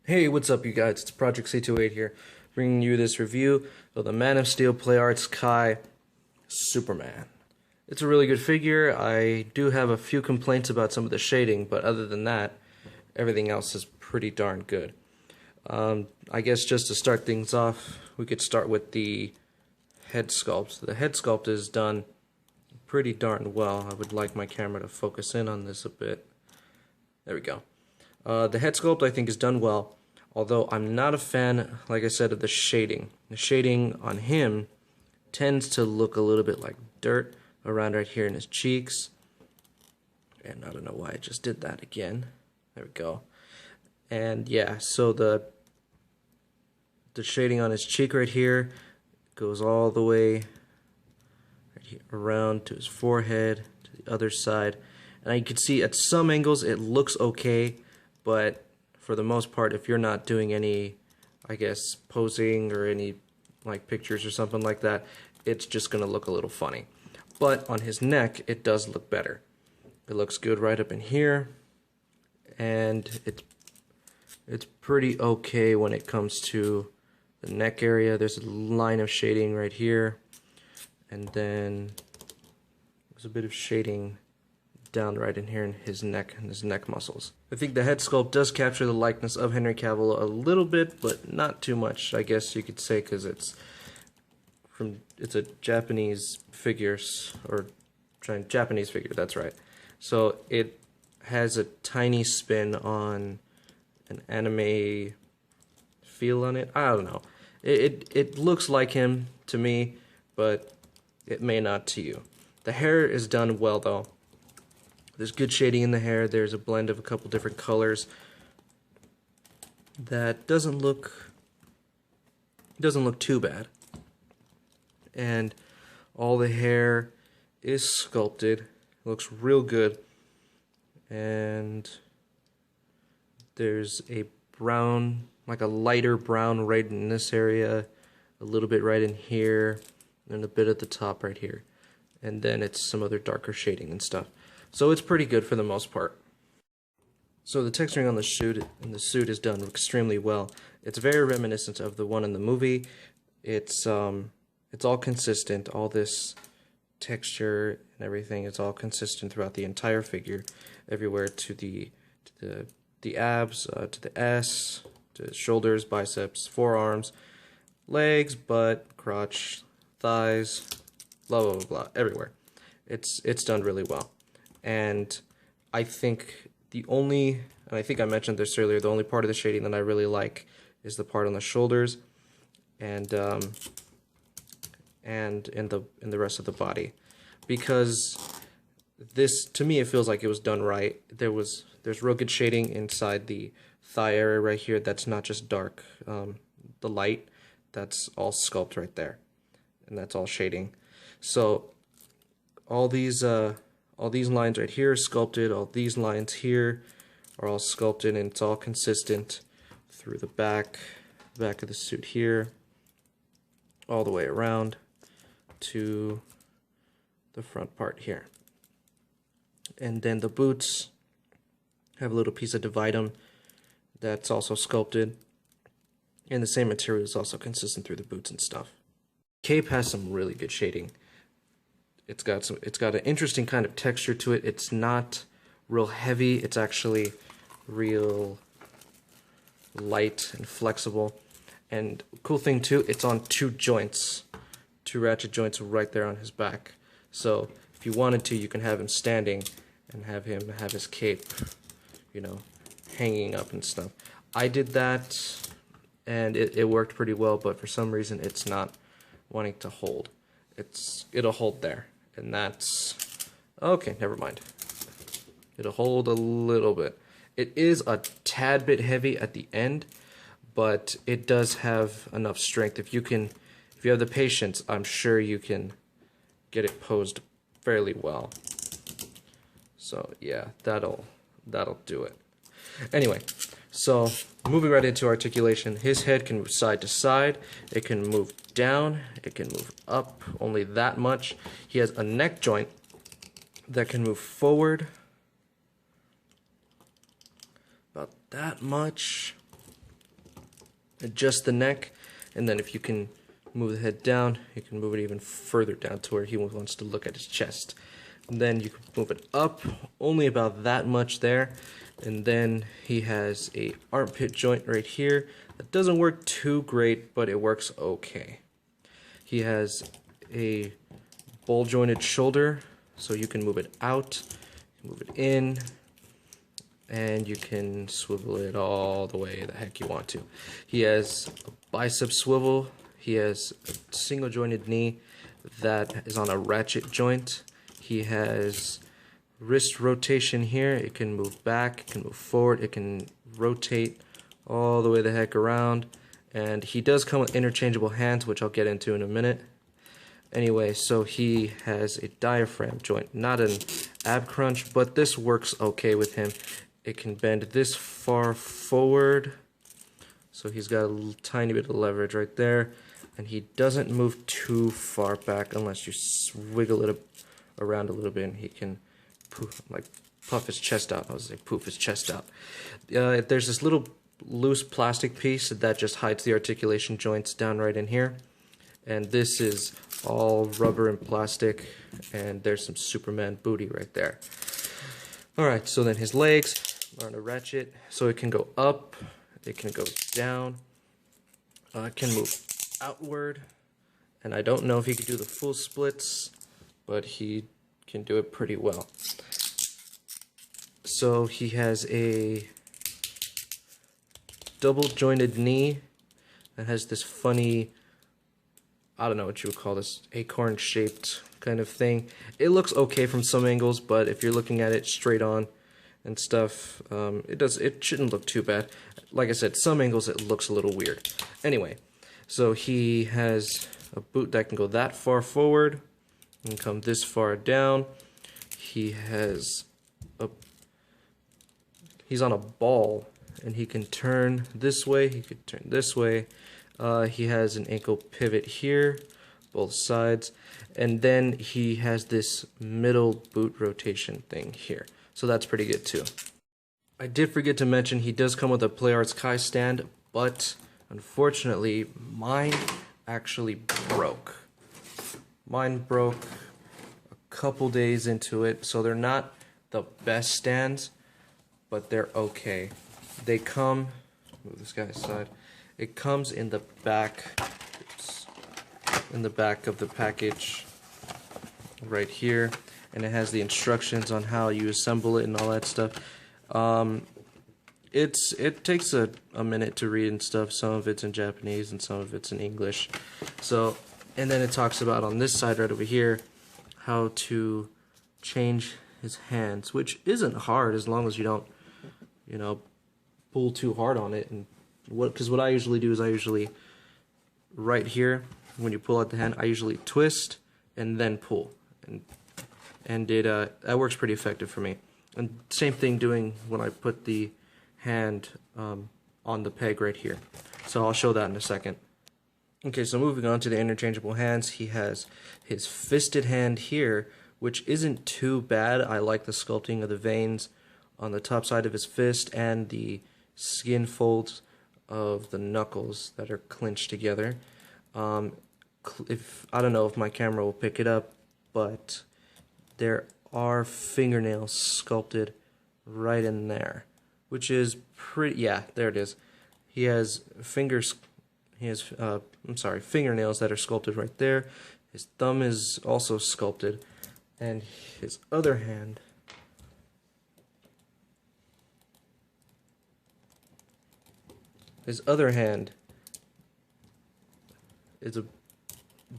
Hey, what's up, you guys? It's Project C28 here, bringing you this review of the Man of Steel Play Arts Kai Superman. It's a really good figure. I do have a few complaints about some of the shading, but other than that, everything else is pretty darn good. I guess just to start things off, we could start with the head sculpt. The head sculpt is done pretty darn well. I would like my camera to focus in on this a bit. There we go. The head sculpt I think is done well, although I'm not a fan, like I said, of the shading. The shading on him tends to look a little bit like dirt around right here in his cheeks. And I don't know why I just did that again. There we go. And yeah, so the shading on his cheek right here goes all the way right here, around to his forehead, to the other side. And you can see at some angles it looks okay, but for the most part, if you're not doing any, I guess, posing or any like pictures or something like that, it's just gonna look a little funny. But on his neck, it does look better. It looks good right up in here, and it's pretty okay when it comes to the neck area. There's a line of shading right here, and then there's a bit of shading down right in here in his neck and his neck muscles. I think the head sculpt does capture the likeness of Henry Cavill a little bit, but not too much, I guess you could say, because it's a Japanese figures, or Japanese figure, that's right. So it has a tiny spin on an anime feel on it. I don't know. It looks like him to me, but it may not to you. The hair is done well though. There's good shading in the hair. There's a blend of a couple different colors that doesn't look too bad. And all the hair is sculpted. Looks real good. And there's a brown, like a lighter brown right in this area, a little bit right in here, and a bit at the top right here. And then it's some other darker shading and stuff. So it's pretty good for the most part. So the texturing on the suit is done extremely well. It's very reminiscent of the one in the movie. It's all consistent. All this texture and everything is all consistent throughout the entire figure, everywhere to the abs, to the S, to shoulders, biceps, forearms, legs, butt, crotch, thighs, blah blah blah, blah, everywhere. It's done really well. And I think and I think I mentioned this earlier, the only part of the shading that I really like is the part on the shoulders and in the rest of the body, because this, to me, it feels like it was done right. There's real good shading inside the thigh area right here. That's not just dark. The light, that's all sculpt right there, and that's all shading. So all these lines right here are sculpted. All these lines here are all sculpted, and it's all consistent through the back of the suit here, all the way around to the front part here. And then the boots have a little piece of dividum that's also sculpted, and the same material is also consistent through the boots and stuff. Cape has some really good shading. It's got an interesting kind of texture to it. It's not real heavy. It's actually real light and flexible. And cool thing too, it's on two ratchet joints right there on his back. So if you wanted to, you can have him standing and have him have his cape, you know, hanging up and stuff. I did that and it worked pretty well, but for some reason it's not wanting to hold. It'll hold there. And that's okay, never mind. It'll hold a little bit. It is a tad bit heavy at the end, but it does have enough strength. If you have the patience, I'm sure you can get it posed fairly well. So yeah, that'll do it. Anyway, so moving right into articulation, his head can move side to side, it can move down, it can move up, only that much. He has a neck joint that can move forward about that much, adjust the neck, and then if you can move the head down, you can move it even further down to where he wants to look at his chest. And then you can move it up only about that much there, and then he has a armpit joint right here that doesn't work too great, but it works okay. He has a ball jointed shoulder, so you can move it out, move it in, and you can swivel it all the way the heck you want to. He has a bicep swivel. He has a single jointed knee that is on a ratchet joint. He has wrist rotation here. It can move back, it can move forward, it can rotate all the way the heck around. And he does come with interchangeable hands, which I'll get into in a minute. Anyway, so he has a diaphragm joint, not an ab crunch, but this works okay with him. It can bend this far forward, so he's got a tiny bit of leverage right there, and he doesn't move too far back unless you wiggle it around a little bit, and he can puff his chest out. I was like poof his chest out. There's this little loose plastic piece that just hides the articulation joints down right in here, and this is all rubber and plastic, and there's some Superman booty right there. Alright, so then his legs are on a ratchet, so it can go up, it can go down, it can move outward, and I don't know if he can do the full splits, but he can do it pretty well. So he has a double jointed knee that has this funny, I don't know what you would call this, acorn shaped kind of thing. It looks okay from some angles, but if you're looking at it straight on and stuff, it shouldn't look too bad. Like I said, some angles it looks a little weird. Anyway, so he has a boot that can go that far forward and come this far down. He's on a ball, and he can turn this way, he could turn this way. He has an ankle pivot here, both sides, and then he has this middle boot rotation thing here. So that's pretty good too. I did forget to mention he does come with a PlayArts Kai stand, but unfortunately mine actually broke. Mine broke a couple days into it, so they're not the best stands, but they're okay. They come, move this guy aside, it comes in the back, in the back of the package right here, and it has the instructions on how you assemble it and all that stuff. It takes a minute to read and stuff. Some of it's in Japanese and some of it's in English. So, and then it talks about on this side right over here how to change his hands, which isn't hard as long as you don't, pull too hard on it. And because what I usually do is I usually right here when you pull out the hand, I usually twist and then pull, and it that works pretty effective for me. And same thing doing when I put the hand on the peg right here. So I'll show that in a second. Okay, so moving on to the interchangeable hands, he has his fisted hand here, which isn't too bad. I like the sculpting of the veins on the top side of his fist and the skin folds of the knuckles that are clinched together. If I don't know if my camera will pick it up, but there are fingernails sculpted right in there, which is pretty. Yeah, there it is. He has fingernails that are sculpted right there. His thumb is also sculpted, and his other hand is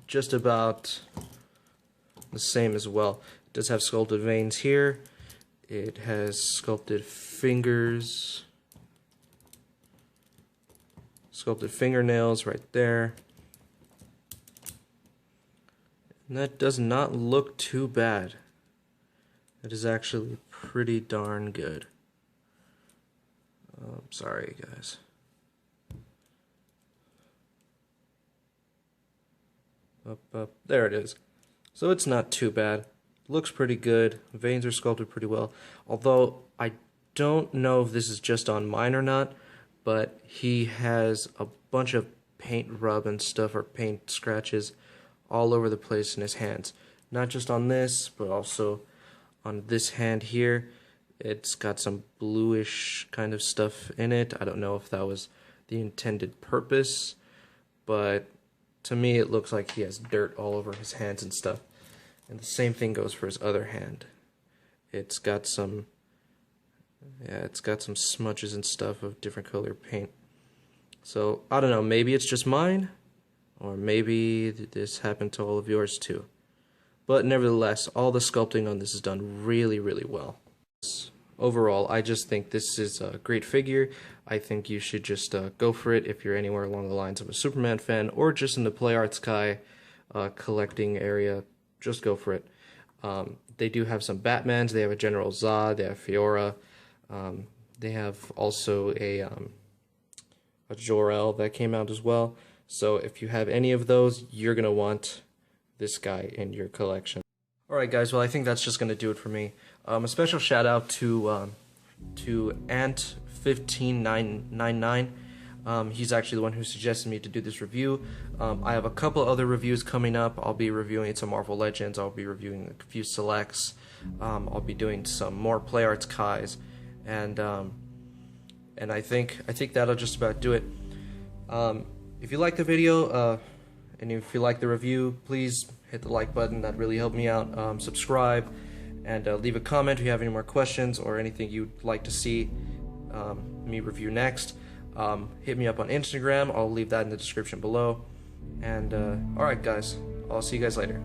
just about the same as well. It does have sculpted veins here. It has sculpted fingers, sculpted fingernails right there. And that does not look too bad. It is actually pretty darn good. Sorry, guys. Up. There it is. So it's not too bad. Looks pretty good. Veins are sculpted pretty well. Although I don't know if this is just on mine or not, but he has a bunch of paint rub and stuff, or paint scratches all over the place in his hands. Not just on this, but also on this hand here. It's got some bluish kind of stuff in it. I don't know if that was the intended purpose, but to me it looks like he has dirt all over his hands and stuff. And the same thing goes for his other hand. It's got some smudges and stuff of different color paint. So I don't know, maybe it's just mine, or maybe this happened to all of yours too. But nevertheless, all the sculpting on this is done really, really well. Overall, I just think this is a great figure. I think you should just go for it if you're anywhere along the lines of a Superman fan, or just in the Play Arts Kai collecting area. Just go for it. They do have some Batmans. They have a General Zod. They have Fiora. They have also a Jor-El that came out as well. So if you have any of those, you're gonna want this guy in your collection. Alright guys, well I think that's just gonna do it for me. A special shout out to Ant15999. He's actually the one who suggested me to do this review. I have a couple other reviews coming up. I'll be reviewing some Marvel Legends. I'll be reviewing a few selects. I'll be doing some more Play Arts Kais, and I think that'll just about do it. If you like the video, and if you like the review, please hit the like button. That really helped me out. Subscribe, and leave a comment if you have any more questions or anything you'd like to see me review next. Hit me up on Instagram. I'll leave that in the description below. And alright guys, I'll see you guys later.